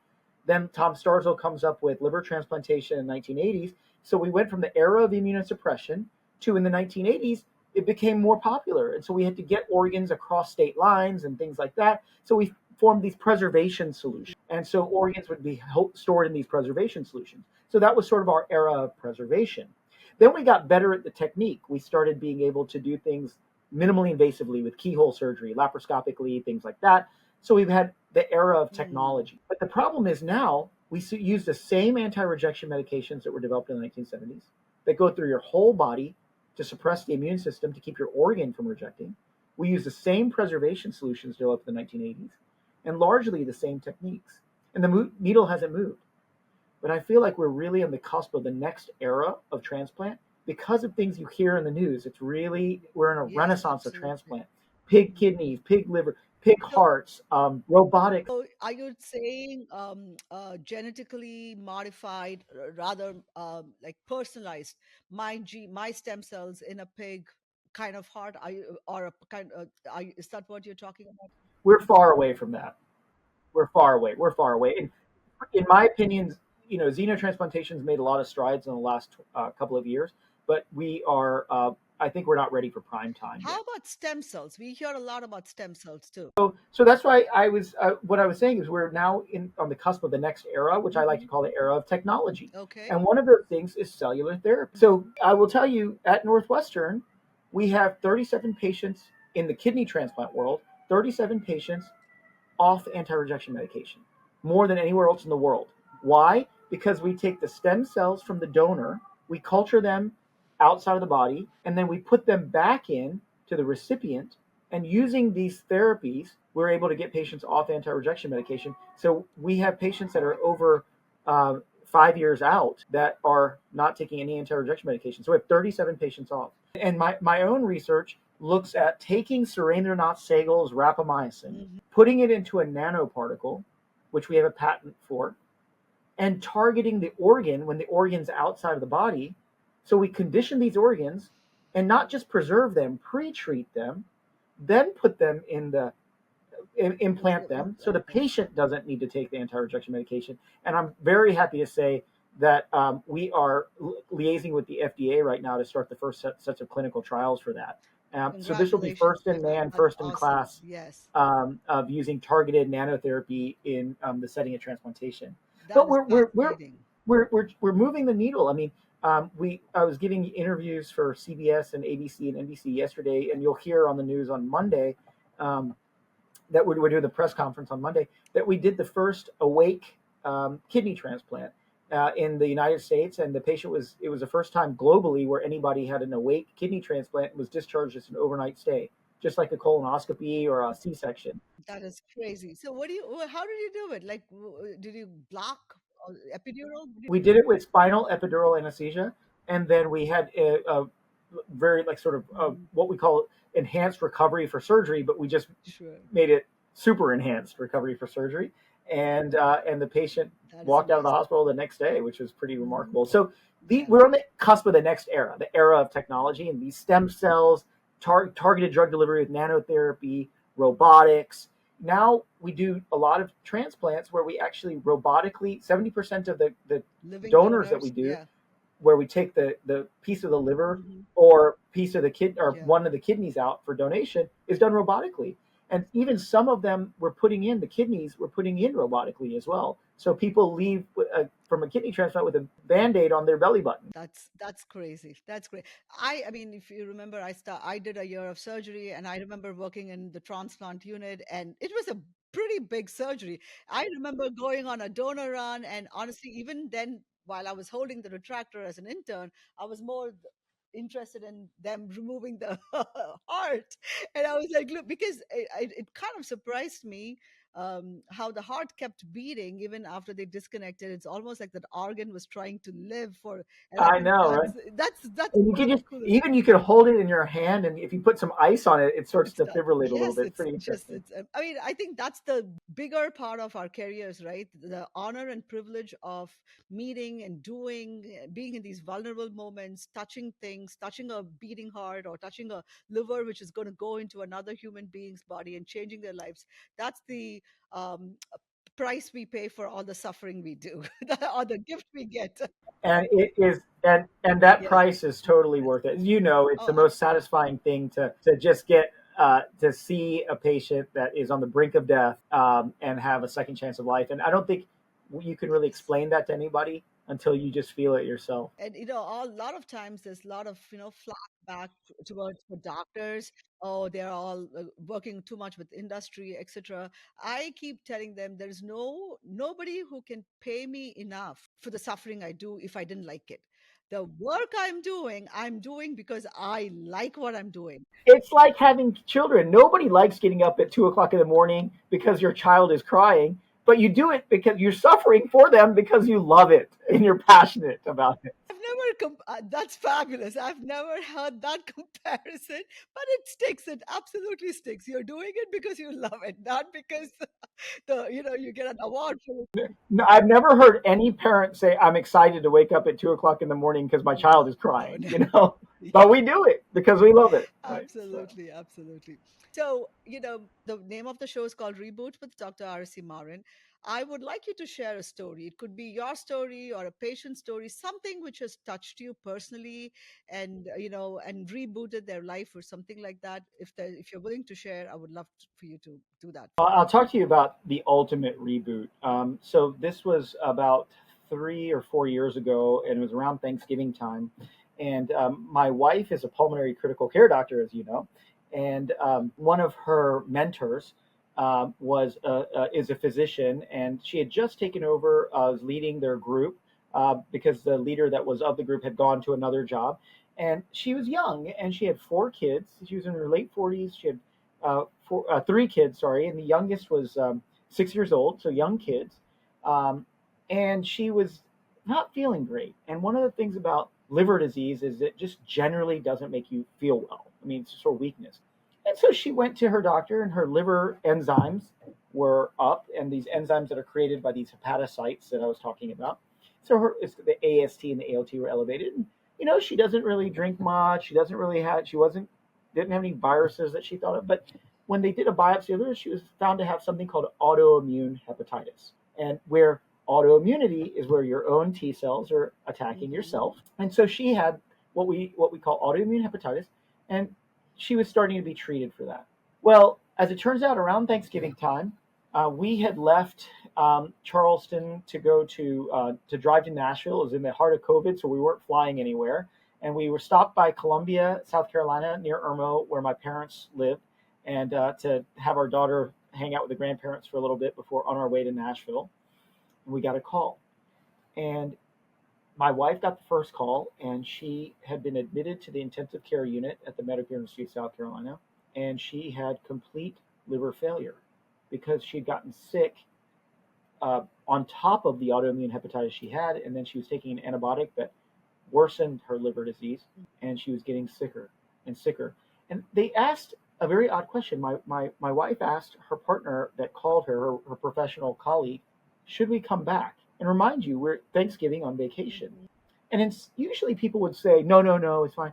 Then Tom Starzl comes up with liver transplantation in the 1980s. So we went from the era of immunosuppression to, in the 1980s, it became more popular. And so we had to get organs across state lines and things like that. So we formed these preservation solutions. And so organs would be stored in these preservation solutions. So that was sort of our era of preservation. Then we got better at the technique. We started being able to do things minimally invasively with keyhole surgery, laparoscopically, things like that. So we've had the era of Hmm. technology. But the problem is now we use the same anti rejection medications that were developed in the 1970s that go through your whole body to suppress the immune system to keep your organ from rejecting. We use the same preservation solutions developed in the 1980s and largely the same techniques. And the needle hasn't moved. But I feel like we're really on the cusp of the next era of transplant because of things you hear in the news. It's really, we're in a Yes, renaissance of absolutely. transplant. Pig Mhm. kidneys, pig liver, pig So, hearts, robotics. so are you saying genetically modified, rather like personalized, my stem cells in a pig kind of heart? Are you, or a kind? Is that what you're talking about? We're far away from that. We're far away. We're far away. In my opinion, xenotransplantation's made a lot of strides in the last couple of years, but I think we're not ready for prime time How yet. about stem cells? We hear a lot about stem cells too. So that's why what I was saying is we're now on the cusp of the next era, which I like to Hmm. call the era of technology. Okay. And one of those things is cellular therapy. So Hmm. I will tell you, at Northwestern, we have 37 patients in the kidney transplant world, 37 patients off anti-rejection medication, more than anywhere else in the world. Why? Because we take the stem cells from the donor, we culture them outside of the body, and then we put them back in to the recipient. And using these therapies, we're able to get patients off anti-rejection medication. So we have patients that are over 5 years out that are not taking any anti-rejection medication. So we have 37 patients off. And my own research looks at taking Serena-Not-Segal's rapamycin, Hmm. putting it into a nanoparticle, which we have a patent for, and targeting the organ when the organ's outside of the body. So we condition these organs and not just preserve them, pre-treat them, then put them in the Into implant them so the implant. patient doesn't need to take the anti-rejection medication. And I'm very happy to say that we are liaising with the FDA right now to start the first sets of clinical trials for that. So this will be Congratulations first for in that. man, That's first in awesome. class Yes, of using targeted nanotherapy in the setting of transplantation. that But is fascinating. we're moving the needle. I mean, I was giving interviews for CBS and ABC and NBC yesterday, and you'll hear on the news on Monday um, that we're doing the press conference on Monday that we did the first awake kidney transplant in the United States, and the patient was it was the first time globally where anybody had an awake kidney transplant and was discharged as an overnight stay, just like a colonoscopy or a C-section. That is crazy. So, how did you do it? Like, did you block epidural? We did it with spinal epidural anesthesia, and then we had a very like sort of Mhm. what we call enhanced recovery for surgery, but we just Sure. made it super enhanced recovery for surgery, and the patient That is walked out of the amazing. hospital the next day, which was pretty Hmm. remarkable. So Yeah. we're on the cusp of the next era, the era of technology, and these stem cells, targeted drug delivery with nanotherapy, robotics. Now we do a lot of transplants where we actually robotically 70% of the Living donors that we donors. do Yeah. where we take the piece of the liver Hmm. or piece of the kid or Yeah. one of the kidneys out for donation is done robotically. And even some of them we're putting in the kidneys, we're putting in robotically as well. So people leave from a kidney transplant with a band-aid on their belly button. That's crazy. That's great. I mean, if you remember, I did a year of surgery, and I remember working in the transplant unit, and it was a pretty big surgery. I remember going on a donor run, and honestly, even then, while I was holding the retractor as an intern, I was more interested in them removing the heart. And I was like, look, because it kind of surprised me. how the heart kept beating even after they disconnected. It's almost like that organ was trying to live for. And I I think know, right? that's And you one can of the just coolest. even you can hold it in your hand, and if you put some ice on it, it starts It's to done. fibrillate a little Yes, bit. it's Pretty just, interesting. I mean, I think that's the bigger part of our careers, right? The honor and privilege of meeting and doing, being in these vulnerable moments, touching things, touching a beating heart or touching a liver, which is going to go into another human being's body and changing their lives. That's the price we pay for all the suffering we do, or the gift we get. And it is, and that Yes, price is totally yes. worth it. You know, it's Oh, the most satisfying thing to just get to see a patient that is on the brink of death and have a second chance of life. And I don't think you can really yes. explain that to anybody until you just feel it yourself. And a lot of times there's a lot of flashback towards the doctors. Oh, they're all working too much with industry, etc. I keep telling them there's nobody who can pay me enough for the suffering I do if I didn't like it. The work I'm doing because I like what I'm doing. It's like having children. Nobody likes getting up at 2 o'clock in the morning because your child is crying, but you do it because you're suffering for them because you love it and you're passionate about it. I've never that's fabulous. I've never heard that comparison, but it sticks. It absolutely sticks. You're doing it because you love it, not because you get an award for it. No, I've never heard any parent say, "I'm excited to wake up at 2 o'clock in the morning because my child No, is no, crying." no. You know, but Yeah, we do it because we love it, right? So. absolutely, absolutely. So, the name of the show is called Reboot with Dr. R.C. Marin. I would like you to share a story. It could be your story or a patient's story, something which has touched you personally and rebooted their life or something like that. If you're willing to share, I would love for you to do that. I'll talk to you about the ultimate reboot. So this was about 3 or 4 years ago, and it was around Thanksgiving time. And my wife is a pulmonary critical care doctor, as you know, and one of her mentors was is a physician, and she had just taken over as leading their group because the leader that was of the group had gone to another job, and she was young, and she had 4 kids. She was in her late 40s. She had 3 kids, sorry, and the youngest was 6 years old, so young kids. Um, and she was not feeling great. And one of the things about liver disease is it just generally doesn't make you feel well. I mean, it's sort of weakness. And so she went to her doctor, and her liver enzymes were up, and these enzymes that are created by these hepatocytes that I was talking about. So the AST and the ALT were elevated. And, she doesn't really drink much. She wasn't didn't have any viruses that she thought of. But when they did a biopsy of her, she was found to have something called autoimmune hepatitis, and where autoimmunity is where your own T cells are attacking Hmm. yourself. And so she had what we call autoimmune hepatitis, and she was starting to be treated for that. Well, as it turns out, around Thanksgiving time, we had left Charleston to go to drive to Nashville. It was in the heart of COVID, so we weren't flying anywhere. And we were stopped by Columbia, South Carolina, near Irmo, where my parents lived, and to have our daughter hang out with the grandparents for a little bit before on our way to Nashville. And we got a call, and my wife got the first call, and she had been admitted to the intensive care unit at the Medical University of South Carolina, and she had complete liver failure because she'd gotten sick on top of the autoimmune hepatitis she had, and then she was taking an antibiotic that worsened her liver disease, and she was getting sicker and sicker. And they asked a very odd question. My wife asked her partner that called her professional colleague, should we come back? And remind you, we're Thanksgiving on vacation. Hmm. And it's usually people would say, no, no, no, it's fine.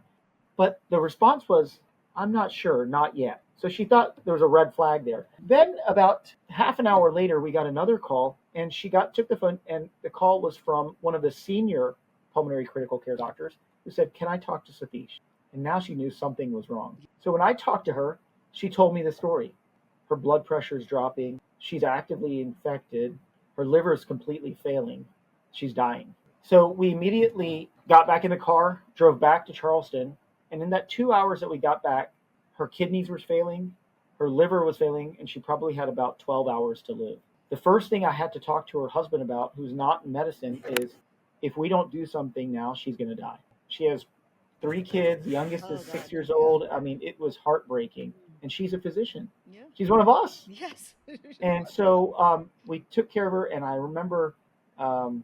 But the response was, I'm not sure, not yet. So she thought there was a red flag there. Then about half an hour later, we got another call, and took the phone, and the call was from one of the senior pulmonary critical care doctors who said, "Can I talk to Satish?" And now she knew something was wrong. So when I talked to her, she told me the story. Her blood pressure is dropping. She's actively infected. Her liver is completely failing. She's dying. So we immediately got back in the car, drove back to Charleston, and in that 2 hours that we got back, her kidneys were failing, her liver was failing, and she probably had about 12 hours to live. The first thing I had to talk to her husband about, who's not in medicine, is if we don't do something now, she's going to die. She has 3 kids. The youngest is Oh six God, years yeah. old. I mean, it was heartbreaking. and she's a physician. Yeah. She's one of us. Yes. And so we took care of her, and I remember um,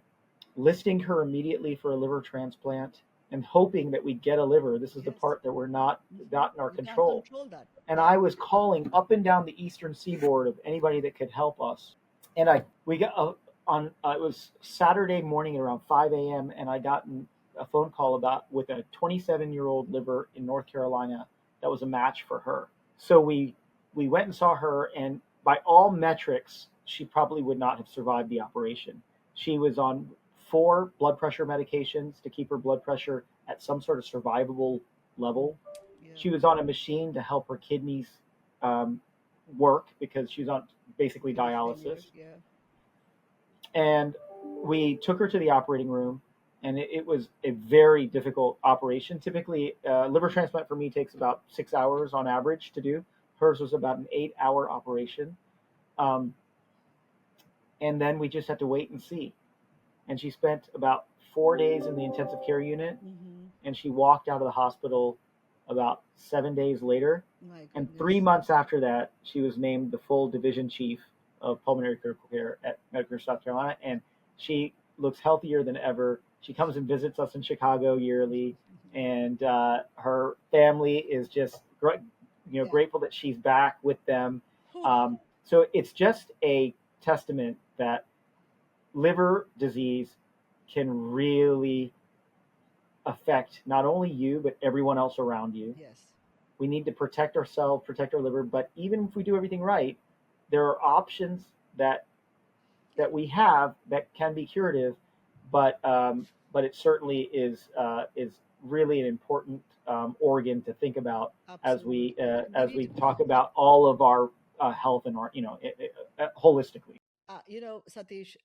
listing her immediately for a liver transplant and hoping that we'd get a liver. This is the Yes. part that we're not in our We can't control. control that. And Yeah. I was calling up and down the eastern seaboard of anybody that could help us. And we got it was Saturday morning at around 5 a.m. and I got a phone call with a 27-year-old liver in North Carolina that was a match for her. So we went and saw her, and by all metrics, she probably would not have survived the operation. She was on 4 blood pressure medications to keep her blood pressure at some sort of survivable level. Yeah. She was on a machine to help her kidneys um, work because she was on basically Kidney dialysis. failure. Yeah. And we took her to the operating room, and it was a very difficult operation. Typically, liver transplant for me takes about 6 hours on average to do. Hers was about an 8-hour operation. Um, and then we just had to wait and see. And she spent about 4 days in the intensive care unit, Mm-hmm. and she walked out of the hospital about 7 days later. My And goodness. 3 months after that, she was named the full division chief of pulmonary critical care at Medical University of South Carolina, and she looks healthier than ever. She comes and visits us in Chicago yearly, and her family is just Yeah. grateful that she's back with them. Whew. So it's just a testament that liver disease can really affect not only you but everyone else around you. Yes. We need to protect ourselves, protect our liver, but even if we do everything right, there are options that we have that can be curative, but it certainly is really an important organ to think about Absolutely. And as need we to talk about all of our health and our holistically. Satish,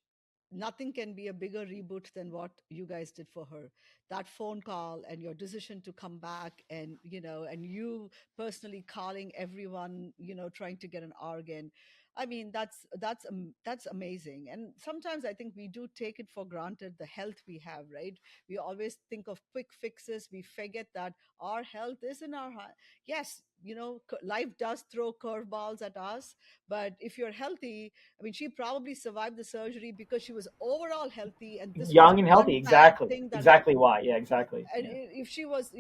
nothing can be a bigger reboot than what you guys did for her. That phone call and your decision to come back, and and you personally calling everyone, trying to get an organ. I mean, that's amazing. And sometimes I think we do take it for granted, the health we have, right? We always think of quick fixes. We forget that our health is in our yes, life does throw curveballs at us, but if you're healthy, I mean, she probably survived the surgery because she was overall healthy, and this was Young and one healthy, bad exactly, thing that exactly happened. why, yeah, exactly, And yeah, if she was,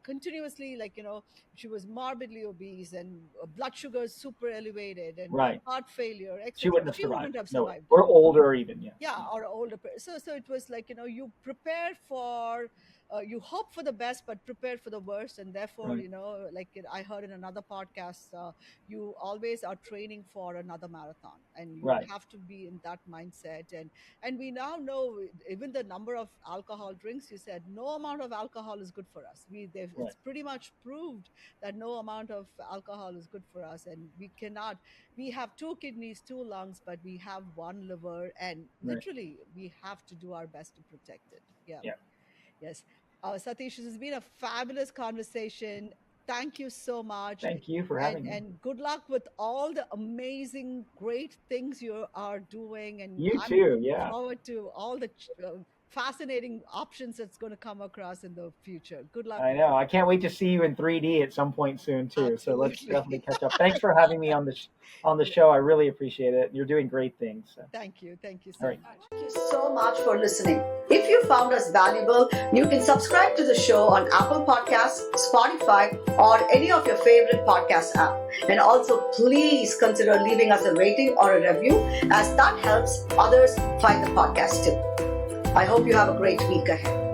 continuously, like, she was morbidly obese and blood sugars super elevated and right. heart failure, She etc., wouldn't have she survived. wouldn't have No way. survived it. Or older, even, yeah, Yeah, or older so it was like, you prepare for you hope for the best but prepare for the worst, and therefore, right, like I heard in another podcast, you always are training for another marathon, and you right, have to be in that mindset. And we now know, even the number of alcohol drinks, you said no amount of alcohol is good for us. right, It's pretty much proved that no amount of alcohol is good for us, and we have 2 kidneys, 2 lungs, but we have 1 liver, and right, literally we have to do our best to protect it. Yeah. yeah. Yes. Satish, this has been a fabulous conversation. Thank you so much. Thank you for And, having me. and good luck with all the amazing, great things you are doing. And You I'm too, looking yeah. forward to all the fascinating options that's going to come across in the future. Good luck I with it. know. I can't wait to see you in 3D at some point soon too. So let's Absolutely. definitely catch up. Thanks for having me on the Yeah. show. I really appreciate it. You're doing great things. So. Thank you. Thank you All so right. much. Thank you so much for listening. If you found us valuable, you can subscribe to the show on Apple Podcasts, Spotify, or any of your favorite podcast app. And also, please consider leaving us a rating or a review, as that helps others find the podcast too. I hope you have a great week ahead.